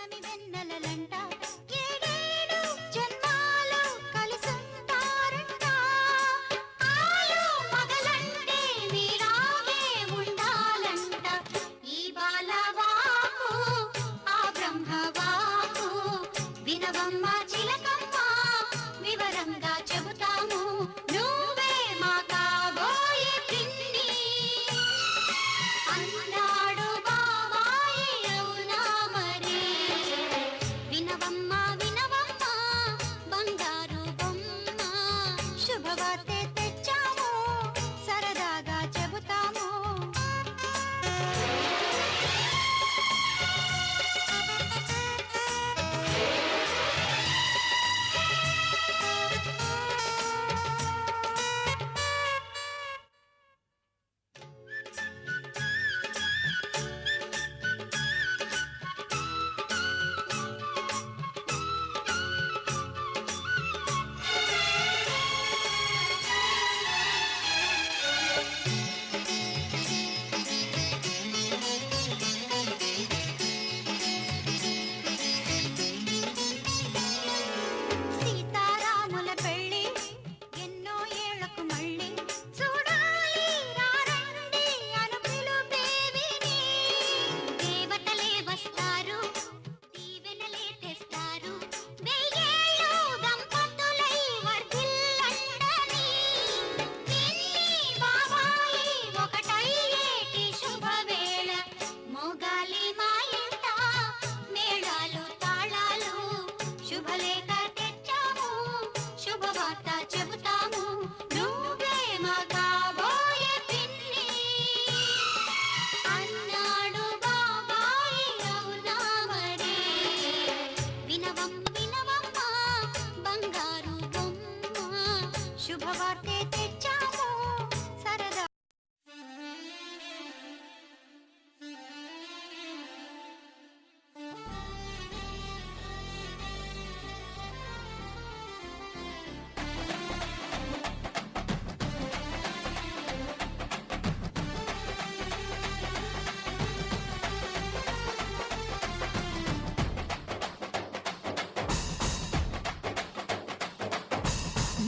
పున్నమి వెన్నెలలంట ఏడేడు జన్మాలు కలిసుంటారంట ఆలు మగలంటే మీలాగే ఉండాలంట ఈ బాలవాకు ఆ బ్రహ్మవాకు వినవమ్మ చిలకమ్మ వివరంగా చెబుతాము నువ్వే మా కాబోయే పిన్ని అన్నాడు బాబాయి అవునా మరి వినవమ్మ వినవమ్మ బంగారు బొమ్మ శుభవార్తె తెచ్చాము సరదాగా చెబుతాము సీతారాముల పెళ్ళి ఎన్నో ఏళ్లకు మళ్ళీ చూడాలి రారండి అను పిలుపేవిని దేవతలే వస్తారు దీవెనలే తెస్తారు వెయ్యేళ్ళు దంపతులై వర్ధిల్లండని పిన్ని బాబాయి ఒకటయ్యేటి శుభవేళ మోగాలి మా ఇంట మేళాలు తాళాలు శుభలేఖ తెచ్చాము శుభవార్త చెబుతాము నువ్వే మా కాబోయే పిన్ని అన్నాడు బాబాయి అవునా మరి వినవమ్మ వినవమ్మ బంగారు బొమ్మ శుభవార్తె తెచ్చాము సరదా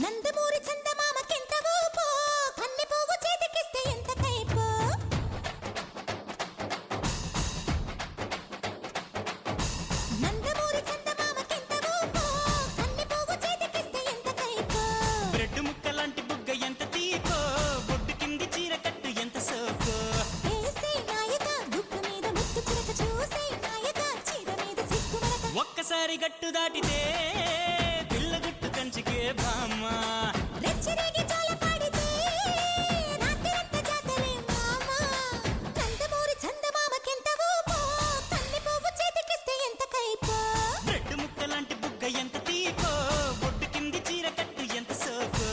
నందమూరి చందమామకెంత ఊపు కన్నె పువ్వు చేతికిస్తే ఎంత కైపు నందమూరి చందమామకెంత ఊపు కన్నె పువ్వు చేతికిస్తే ఎంత కైపు బ్రెడ్ ముక్కలాంటి బుగ్గ ఎంత తీపో బొడ్డు కింది చీర కట్టు ఎంత సోకో వేసే నాయక బుక్కు మీద ముక్కు చిరక చూసే నాయక చీర మీద సిగ్గు మరక ఒక్కసారి గట్టు దాటితే పిల్ల గుట్టు కంచికే బామ్మ రెచ్చరేగి జోల పాడితే రాత్రంతా జాతరే మామ నందమూరి చందమామకెంత ఊపు కన్నె పువ్వు చేతికిస్తే ఎంత కైపు బ్రెడ్ ముక్కలాంటి బుగ్గ ఎంత తీపో బొడ్డు కింది చీర కట్టు ఎంత సోకో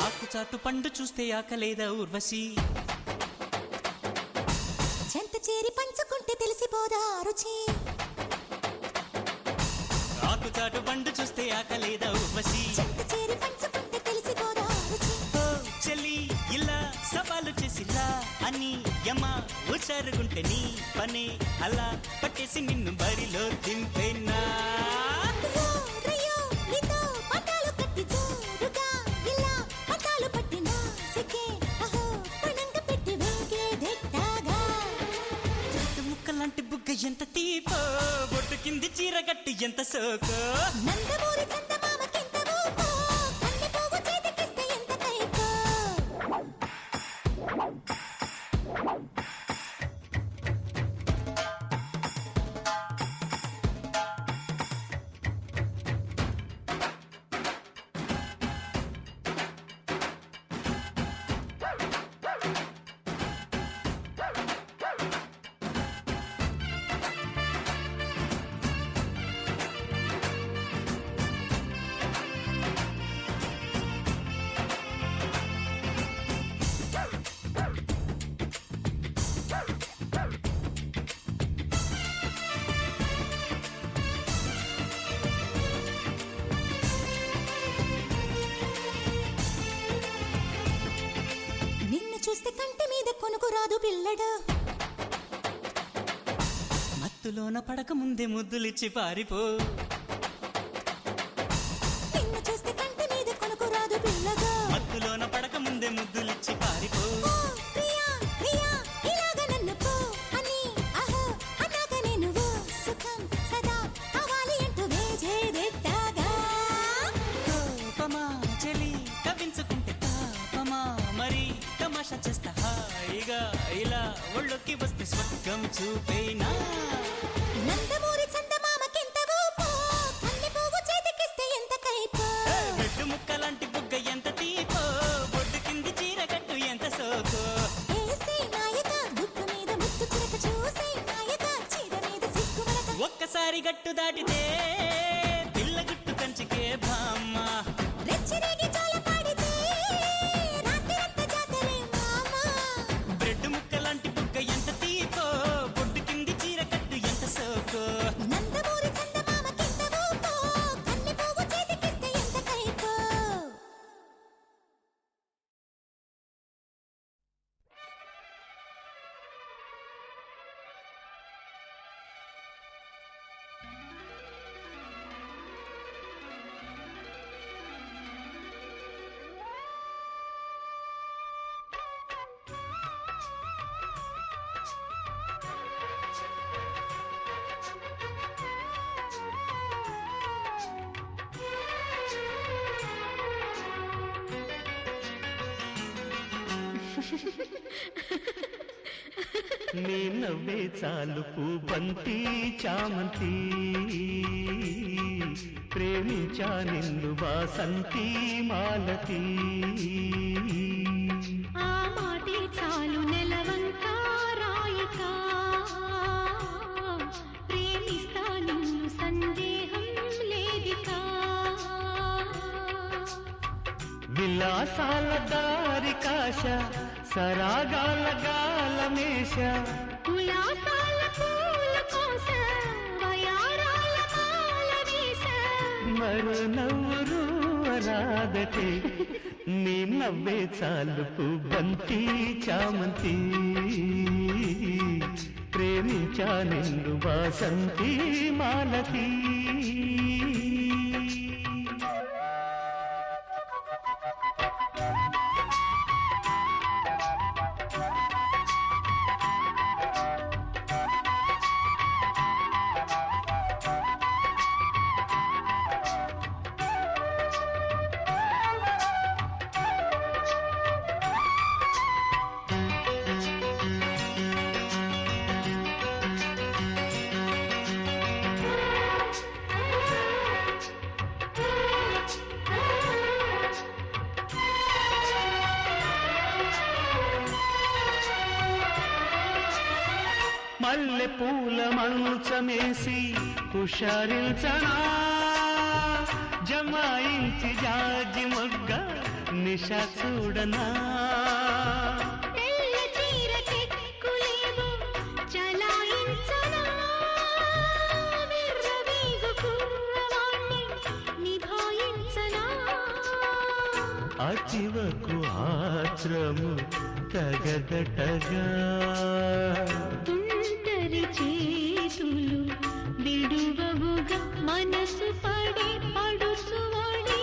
ఆకుచాటు పండు చూస్తే ఆకలేదా ఊర్వశి చెంత చేరి పంచుకుంటే తెలిసిపోదా రుచి ఆకుచాటు పండు చూస్తే ఆకలేదా ఊర్వశి చెంత చేరి పంచుకుంటే తెలిసిపోదా రుచి ఓ చెల్లి ఇలా సవాలు చేసిలా అని యమ ఉచారుగుంటే నీ పనే అలా పట్టేసి నిన్ను బరిలో దింపేనా అయ్యో, రయ్యో, నీతో పట్టాలు కట్టి జోరుగా ఇలా పట్టాలు పట్టిన సిక్కే అహో పనంగా పెట్టి వెంకేదెట్టాగా బ్రెడ్ ముక్కలాంటి బుగ్గ ఎంత తీపో బొట్టు కింది చీర గట్టు ఎంత సోకో నందమూరి చందమామకెంత ఊపో రాదు పిల్లడు. మత్తులోన పడక ముందే ముద్దులిచ్చి పారిపో. నిన్ను చూస్తే కంటి మీద కొనుకు రాదు పిల్లగా. మత్తులోన పడక ముందే ముద్దులిచ్చి పారిపో. ఓ ప్రియా ప్రియా ఇలాగ నన్ను పో అని అహో అన్నాక నేను ఓ సుఖం సదా కావాలి అంటూ వేజేదెట్టాగా. కోపమా చెలి కవించుకుంటే తాపమా మరి తమాషా చేస్తా హాయిగా ఇలా ఒళ్ళొక్కి వస్తే స్వర్గం చూపేనా. నందమూరి చందమామకెంత ఊపో, కన్నె పువ్వు చేతికిస్తే ఎంత కైపో. రెడ్డు ముక్కలాంటి బుగ్గ ఎంత తీపో, బొడ్డు కింది చీర కట్టు ఎంత సోకో. ఏసే నాయక బుక్కు మీద ముత్తు చిరక చూసే నాయక చీర మీద సిగ్గు మరక. ఒక్కసారి గట్టు దాటితే పిల్ల గుట్టు కంచికే బామ్మ. రెచ్చిరేగి జోల పాడితే రాత్రంతా జాతరే మామా. బ్రెడ్ ముక్కలాంటి బుగ్గ ఎంత తీపో, బొడ్డు కింది చీర కట్టు ఎంత సోకో. నందమూరి చందమామకెంత ఊపో, కన్నె పువ్వు చేతికిస్తే ఎంత కైపో. నీ నవ్వే చాలుపు బంతి చామంతి, ప్రేమించా నిన్ను వాసంతి మాలతి. ఆ మాటే చాలు నెలవంక రాయక, ప్రేమిస్తా నిన్ను సందేహం లేదిక. విలాసాల దారి కాశ, సరాగాల గాలమేష. ఉలాసాల పూల కోస, వయారాల మాల వేస. మరో నవ్వురు రాదటే, నీ నవ్వే చాలుపు బంతి చామంతి, ప్రేమించా నిన్ను వాసంతి మాలతి. మల్లె పూల మంచమేసి కుషారిల్చనా, జమాయించి జాజి మొగ్గ నిష చూడనా. తెల్ల చీర చెక్కులేమో చలాయించనా, విర్రవీగు కుర్రవాణ్ణి నిభాయించనా. అచివకు ఆత్రము తగదటగా, తుంటరి చేతులు విడువవుగా మనసు పడి పడుసువడి.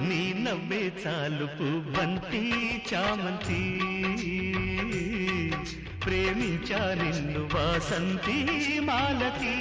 నీ నవ్వే చాలుపు బంతి చామంతి, ప్రేమించా నిన్ను వాసంతి మాలతి.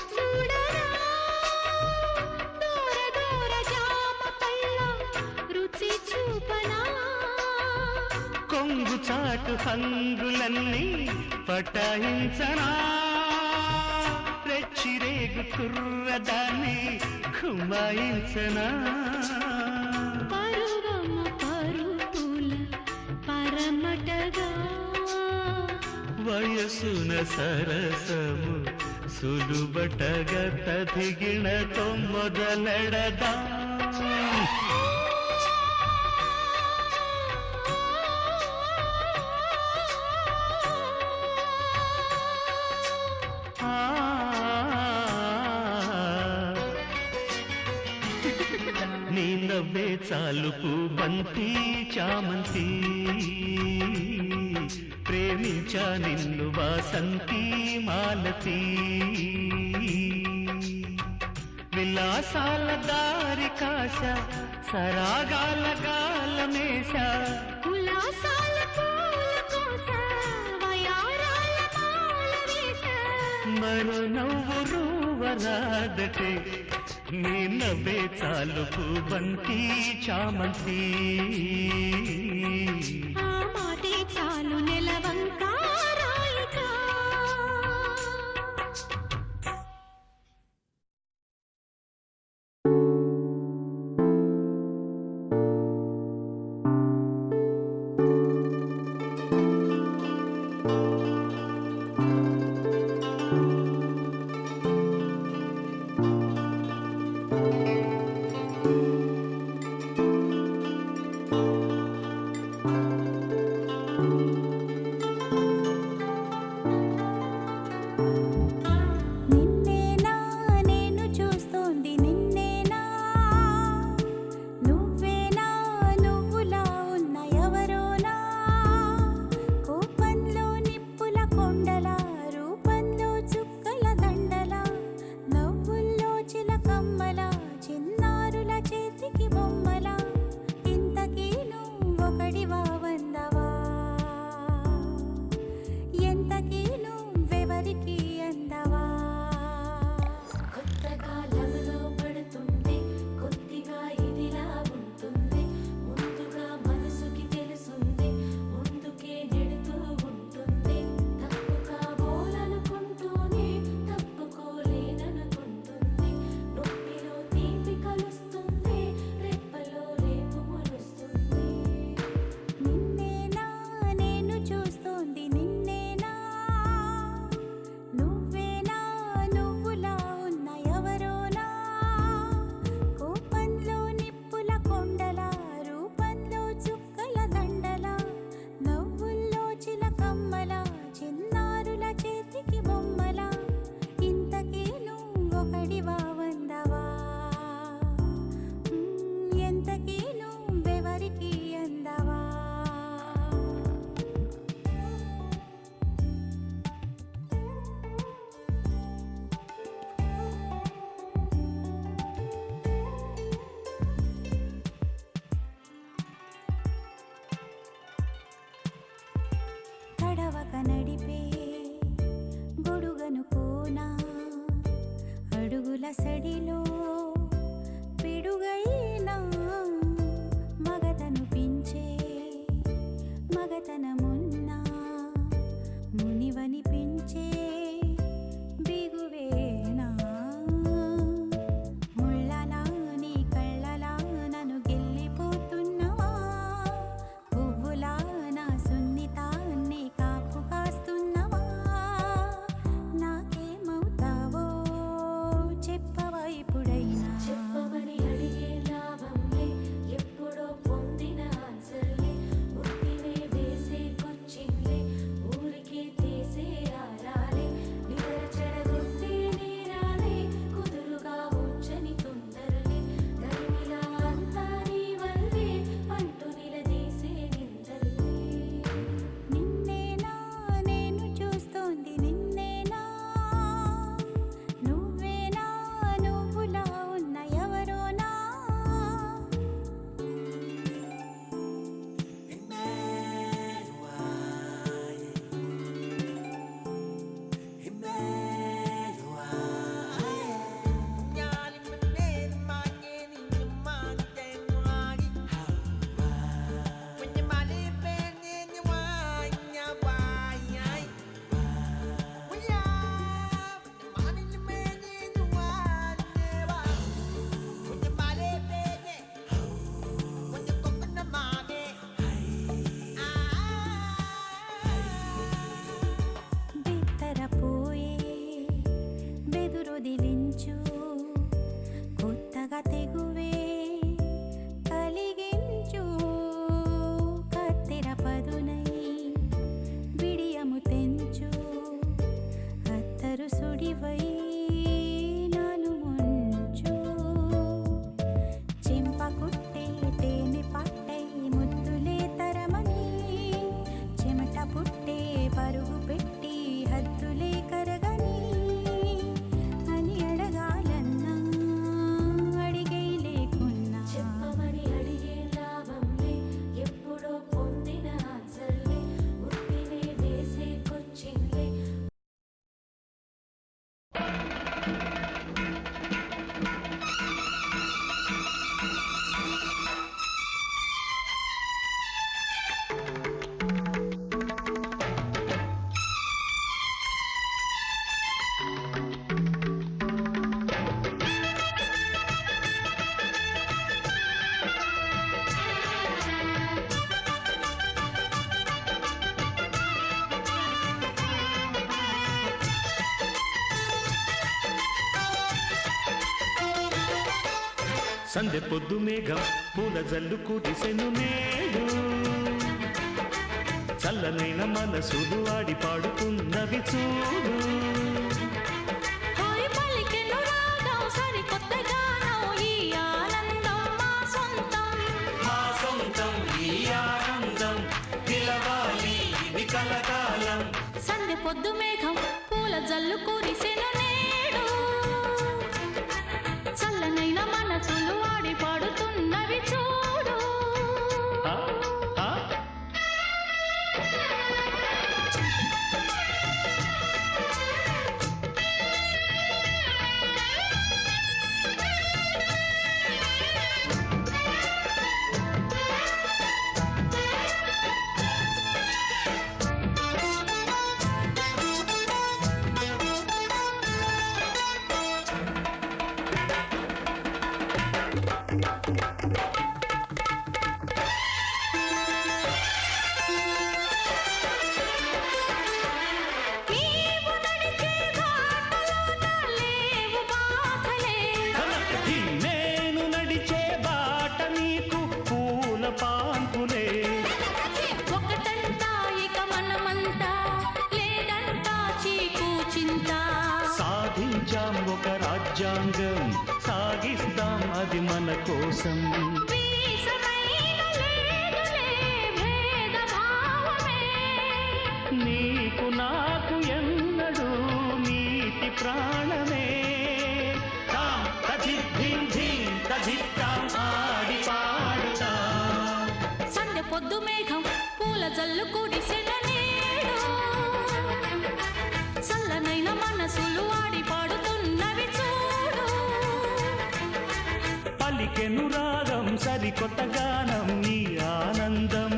చూడరా దూర దూర జామ పళ్ళ రుచి చూపనా కొంగు చాటు హంగులన్నీ పటాయించనా రెచ్చిరేగు కుర్రదాన్ని కుమాయించనా పరువమ్మ పరుపుల పరమటగా వయసున సరసము సులుబటగా తదిగిణతో మొదలెడదా నీ నవ్వే చాలుపు బంతి చామంతి ప్రేమించా నిన్ను వాసంతి మాలతి విలాసాల దారి కాశ సరాగాల గాలమేశ ఉల్లాసాల పూల కోస వయారాల మాల వేస మరో నవ్వు రూవరాదటే నీ నవ్వే చాలుపు బంతి చామంతి ఆ మాటే చాలు నెలవంకారాయిగా నిన్నేనా నేను చూస్తోంది నిన్నేనా నువ్వేనా నువ్వులా ఉన్న ఎవరోనా కోపంలో నిప్పుల కొండల రూపంలో చుక్కల దండల నవ్వుల్లో చిలకమ్మల చిన్నారుల చేతికి బొమ్మల ఇంతకీ నువ్వొకడివా వందవా ఎంతకీ నువ్వెవరికి అందవా కొత్తగా లవలో పడుతుంటే కొద్దిగా ఇదిలా ఉంటుంది ముందుగా మనసుకి తెలుసుంది ముందుకే నెడుతూ ఉంటుంది తప్పు కాబోలనుకుంటూనే తప్పుకోలేననుకుంటుంది నొప్పిలో తీపి కలుస్తుంది రెప్పలో రేపు మొలుస్తుంది నిన్నేనా నేను చూస్తోంది నిన్నేనా నువ్వేనా నువ్వులా ఉన్న ఎవరోనా కోపంలో నిప్పుల కొండల రూపంలో చుక్కల దండల నవ్వుల్లో చిలకమ్మల చిన్నారుల చేతికి బొమ్మల ఇంతకీ నువ్వొకడివా వందవా ఎంతకీ నువ్వెవరికి అందవా తడవక నడిపే గొడుగను కోనా అడుగుల సడిలో పిడుగైనా మగతను పించే మగతనమున్నా మునివనిపించే బిగువేనా ముళ్ళలా నీ కళ్ళలా నన్ను గెల్లిపోతున్నవా పువ్వులా నా సున్నితాన్ని కాపు కాస్తున్నవా నాకేమవుతావో చెప్పవా ఇప్పుడైనా చెప్పమని అడిగే లాభంలే ఎప్పుడో పొందిన ఆన్సర్లే ఉత్తినే వేసే సందె పొద్దు మేఘం పూల జల్లు కురిసెను నేడు చల్లనైన మనసులు ఆడి పాడుతున్నవి చూడు హాయ్ పలికెను రాగం సరికొత్త గానం ఈ ఆనందం మా సొంతం మా సొంతం ఈ ఆనందం పిలవాలి ఇది కలకాలం సందె పొద్దు మేఘం పూల జల్లు కురిసెను నేడు చల్లనైన మనసులు ఆడి పాడుతున్నవి చూడు ఆ, ఆ. నీవు నడిచే బాటలోన లేవు బాధలే ఈ నేను నడిచే బాట నీకు పూల పాన్పులే ఒకటంటా ఇక మనమంతా లేదంటా చీకు చింత సాధించాం ఒక రాజ్యాంగం సాగిస్తాం అది మన కోసం వీసమైన లేదులే భేదభావమే నీకు నాకు ఎన్నడూ నీతి ప్రాణమే తాం తజిద్ధీం ధీం తజిత్తాం ఆడి పాడుతాం సందె పొద్దు మేఘం పూల జల్లు కురిసెను నేడు చల్లనైన మనసులు ఆడి పాడుతున్నవి చూడు పలికెను రాగం సరికొత్త గానం నీ ఆనందం